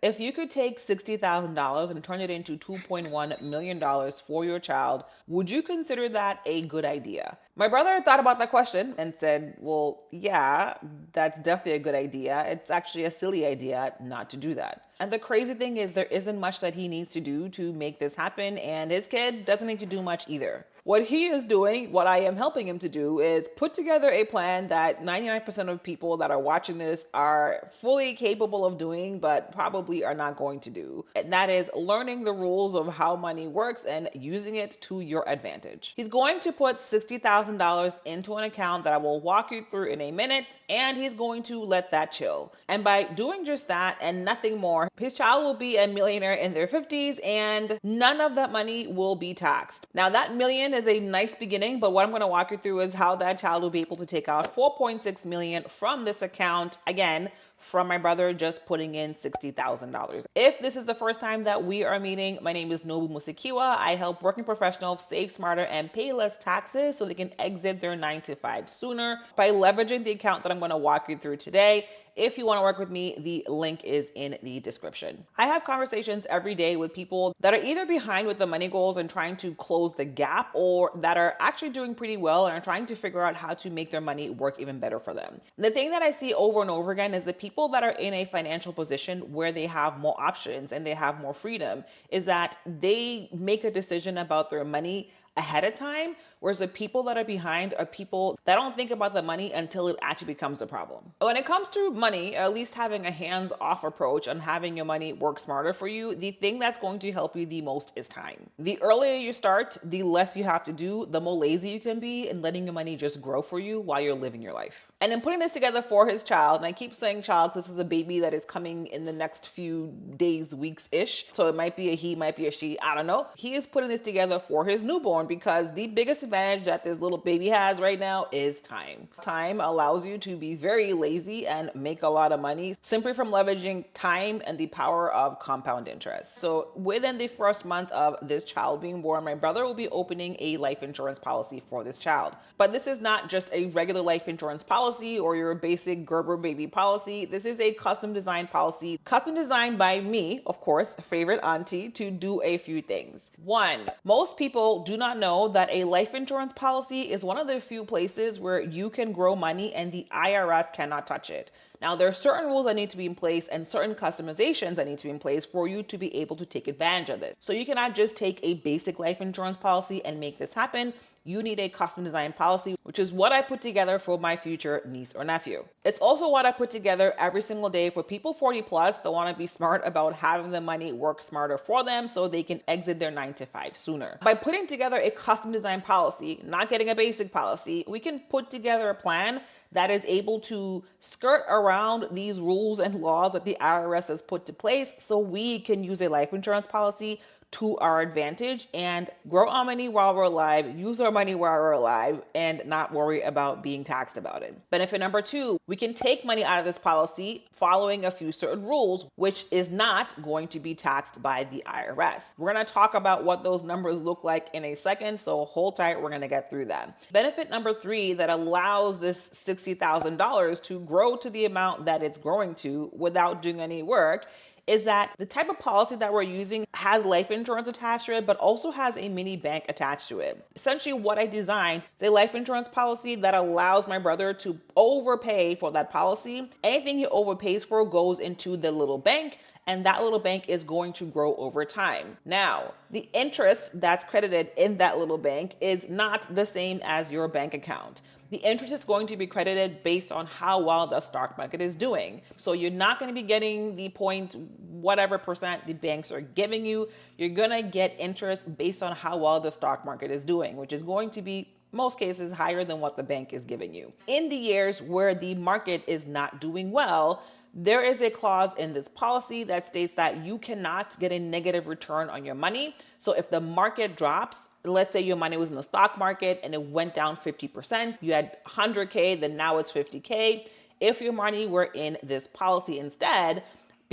If you could take $60,000 and turn it into $2.1 million for your child, would you consider that a good idea? My brother thought about that question and said, well, yeah, that's definitely a good idea. It's actually a silly idea not to do that. And the crazy thing is, there isn't much that he needs to do to make this happen, and his kid doesn't need to do much either. What he is doing, what I am helping him to do, is put together a plan that 99% of people that are watching this are fully capable of doing, but probably are not going to do. And that is learning the rules of how money works and using it to your advantage. He's going to put $60,000 into an account that I will walk you through in a minute, and he's going to let that chill. And by doing just that and nothing more, his child will be a millionaire in their 50s, and none of that money will be taxed. Now, that million is a nice beginning, but what I'm going to walk you through is how that child will be able to take out 4.6 million from this account, again, from my brother just putting in $60,000. If this is the first time that we are meeting, my name is Nobu Musikiwa. I help working professionals save smarter and pay less taxes so they can exit their 9 to 5 sooner by leveraging the account that I'm going to walk you through today. If you want to work with me, the link is in the description. I have conversations every day with people that are either behind with the money goals and trying to close the gap, or that are actually doing pretty well and are trying to figure out how to make their money work even better for them. And the thing that I see over and over again is the people that are in a financial position where they have more options and they have more freedom is that they make a decision about their money ahead of time, whereas the people that are behind are people that don't think about the money until it actually becomes a problem. When it comes to money, at least having a hands-off approach on having your money work smarter for you, the thing that's going to help you the most is time. The earlier you start, the less you have to do, the more lazy you can be in letting your money just grow for you while you're living your life. And in putting this together for his child, and I keep saying child because this is a baby that is coming in the next few days, weeks-ish, so it might be a he, might be a she, I don't know. He is putting this together for his newborn because the biggest advantage that this little baby has right now is time. Time allows you to be very lazy and make a lot of money simply from leveraging time and the power of compound interest. So within the first month of this child being born, my brother will be opening a life insurance policy for this child. But this is not just a regular life insurance policy or your basic Gerber baby policy. This is a custom designed policy, custom designed by me, of course, favorite auntie, to do a few things. One, most people do not know that a life insurance policy is one of the few places where you can grow money and the IRS cannot touch it. Now, there are certain rules that need to be in place and certain customizations that need to be in place for you to be able to take advantage of this. So you cannot just take a basic life insurance policy and make this happen. You need a custom designed policy, which is what I put together for my future niece or nephew. It's also what I put together every single day for people 40 plus that want to be smart about having the money work smarter for them so they can exit their 9 to 5 sooner. By putting together a custom designed policy, not getting a basic policy, we can put together a plan that is able to skirt around these rules and laws that the IRS has put to place so we can use a life insurance policy to our advantage and grow our money while we're alive, use our money while we're alive, and not worry about being taxed about it. Benefit number two, we can take money out of this policy following a few certain rules, which is not going to be taxed by the IRS. We're going to talk about what those numbers look like in a second, so hold tight, we're going to get through that. Benefit number three that allows this $60,000 to grow to the amount that it's growing to without doing any work is that the type of policy that we're using has life insurance attached to it, but also has a mini bank attached to it. Essentially, what I designed is a life insurance policy that allows my brother to overpay for that policy. Anything he overpays for goes into the little bank, and that little bank is going to grow over time. Now, the interest that's credited in that little bank is not the same as your bank account. The interest is going to be credited based on how well the stock market is doing. So you're not going to be getting the point whatever percent the banks are giving you. You're going to get interest based on how well the stock market is doing, which is going to be most cases higher than what the bank is giving you. In the years where the market is not doing well, there is a clause in this policy that states that you cannot get a negative return on your money. So if the market drops, let's say your money was in the stock market and it went down 50%, you had 100K, then now it's 50K. If your money were in this policy instead,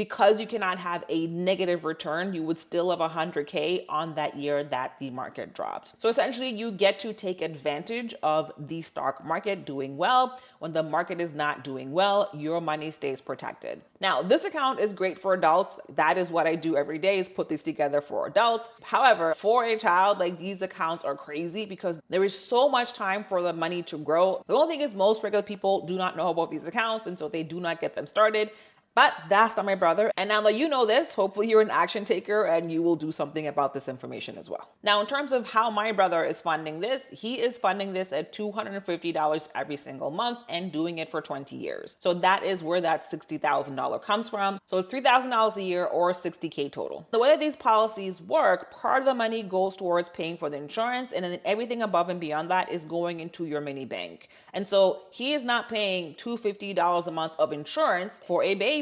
because you cannot have a negative return, you would still have 100K on that year that the market dropped. So essentially, you get to take advantage of the stock market doing well. When the market is not doing well, your money stays protected. Now, this account is great for adults. That is what I do every day, is put these together for adults. However, for a child, like, these accounts are crazy because there is so much time for the money to grow. The only thing is most regular people do not know about these accounts, and so they do not get them started. But that's not my brother. And now that you know this, hopefully you're an action taker and you will do something about this information as well. Now, in terms of how my brother is funding this, he is funding this at $250 every single month and doing it for 20 years. So that is where that $60,000 comes from. So it's $3,000 a year or 60K total. The way that these policies work, part of the money goes towards paying for the insurance, and then everything above and beyond that is going into your mini bank. And so he is not paying $250 a month of insurance for a baby.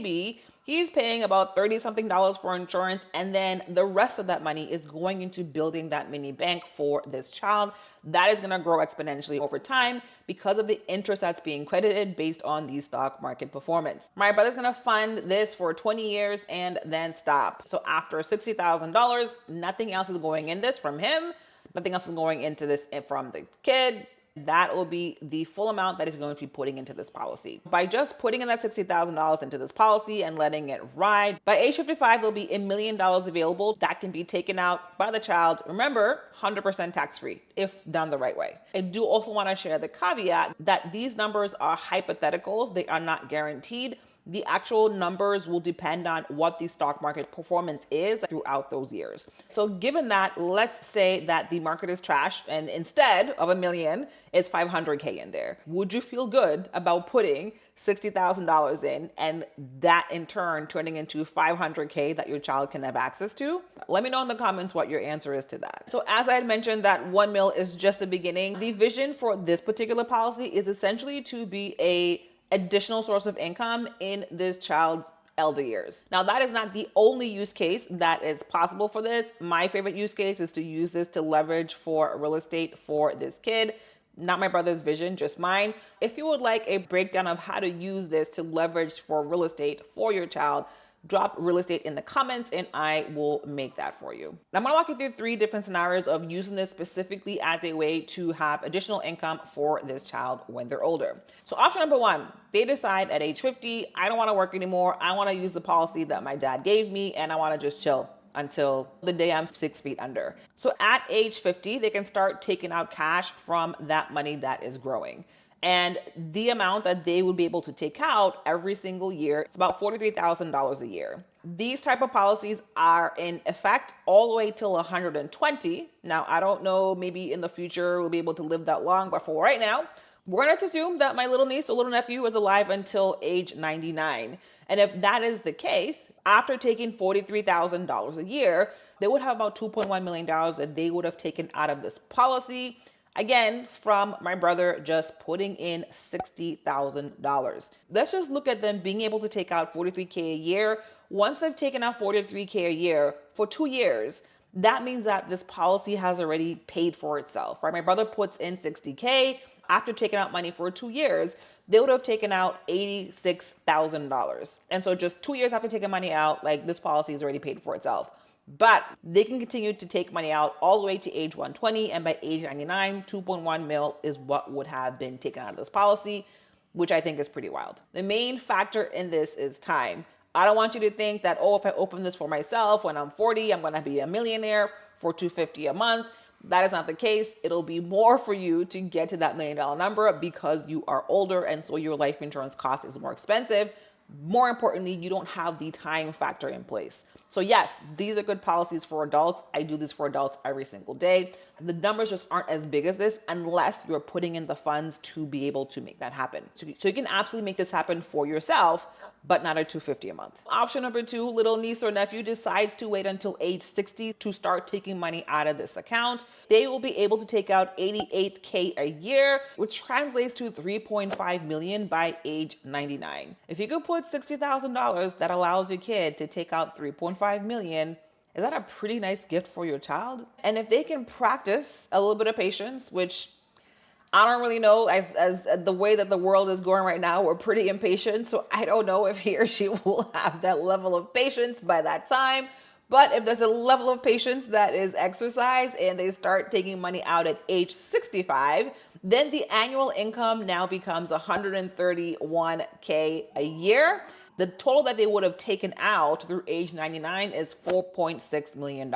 He's paying about 30 something dollars for insurance, and then the rest of that money is going into building that mini bank for this child. That is going to grow exponentially over time because of the interest that's being credited based on the stock market performance. My brother's going to fund this for 20 years and then stop. So after $60,000, nothing else is going in this from him. Nothing else is going into this from the kid. That will be the full amount that he's going to be putting into this policy. By just putting in that $60,000 into this policy and letting it ride, by age 55, there'll be $1 million available that can be taken out by the child. Remember, 100% tax-free if done the right way. I do also want to share the caveat that these numbers are hypotheticals. They are not guaranteed. The actual numbers will depend on what the stock market performance is throughout those years. So given that, let's say that the market is trash and instead of $1 million, it's 500K in there. Would you feel good about putting $60,000 in and that in turn turning into 500K that your child can have access to? Let me know in the comments what your answer is to that. So as I had mentioned, that 1 mil is just the beginning. The vision for this particular policy is essentially to be a additional source of income in this child's elder years. Now, that is not the only use case that is possible for this. My favorite use case is to use this to leverage for real estate for this kid. Not my brother's vision, just mine. If you would like a breakdown of how to use this to leverage for real estate for your child, drop real estate in the comments and I will make that for you. I'm going to walk you through 3 different scenarios of using this specifically as a way to have additional income for this child when they're older. So option number 1, they decide at age 50, I don't want to work anymore. I want to use the policy that my dad gave me and I want to just chill until the day I'm 6 feet under. So at age 50, they can start taking out cash from that money that is growing. And the amount that they would be able to take out every single year, it's about $43,000 a year. These type of policies are in effect all the way till 120. Now, I don't know, maybe in the future we'll be able to live that long, but for right now, we're going to assume that my little niece or little nephew is alive until age 99. And if that is the case, after taking $43,000 a year, they would have about $2.1 million that they would have taken out of this policy. Again, from my brother just putting in $60,000. Let's just look at them being able to take out $43K a year. Once they've taken out $43K a year for 2 years, that means that this policy has already paid for itself, right? My brother puts in $60K. After taking out money for 2 years, they would have taken out $86,000. And so just 2 years after taking money out, like, this policy is already paid for itself. But they can continue to take money out all the way to age 120, and by age 99, 2.1 mil is what would have been taken out of this policy, which I think is pretty wild. The main factor in this is time. I don't want you to think that, oh, if I open this for myself when I'm 40, I'm going to be a millionaire for $250 a month. That is not the case. It'll be more for you to get to that $1 million number because you are older, and so your life insurance cost is more expensive. More importantly, you don't have the time factor in place. So yes, these are good policies for adults. I do this for adults every single day. The numbers just aren't as big as this unless you're putting in the funds to be able to make that happen. So you can absolutely make this happen for yourself, but not at $250 a month. Option number 2, little niece or nephew decides to wait until age 60 to start taking money out of this account. They will be able to take out $88K a year, which translates to $3.5 million by age 99. If you could put $60,000, that allows your kid to take out $3.5 million. Is that a pretty nice gift for your child? And if they can practice a little bit of patience, which I don't really know. As the way that the world is going right now, we're pretty impatient. So I don't know if he or she will have that level of patience by that time. But if there's a level of patience that is exercised and they start taking money out at age 65, then the annual income now becomes 131K a year. The total that they would have taken out through age 99 is $4.6 million.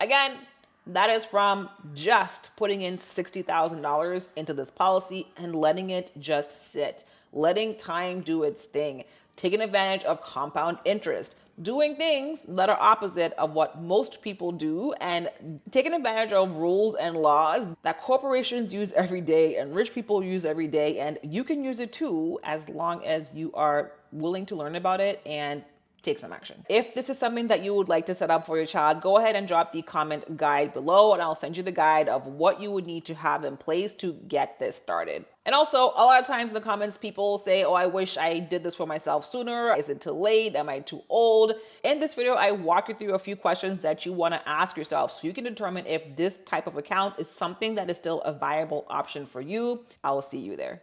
Again, that is from just putting in $60,000 into this policy and letting it just sit, letting time do its thing, taking advantage of compound interest, doing things that are opposite of what most people do, and taking advantage of rules and laws that corporations use every day and rich people use every day. And you can use it too, as long as you are willing to learn about it and take some action. If this is something that you would like to set up for your child, go ahead and drop the comment guide below and I'll send you the guide of what you would need to have in place to get this started. And also, a lot of times in the comments, people say, oh, I wish I did this for myself sooner. Is it too late? Am I too old? In this video, I walk you through a few questions that you want to ask yourself so you can determine if this type of account is something that is still a viable option for you. I will see you there.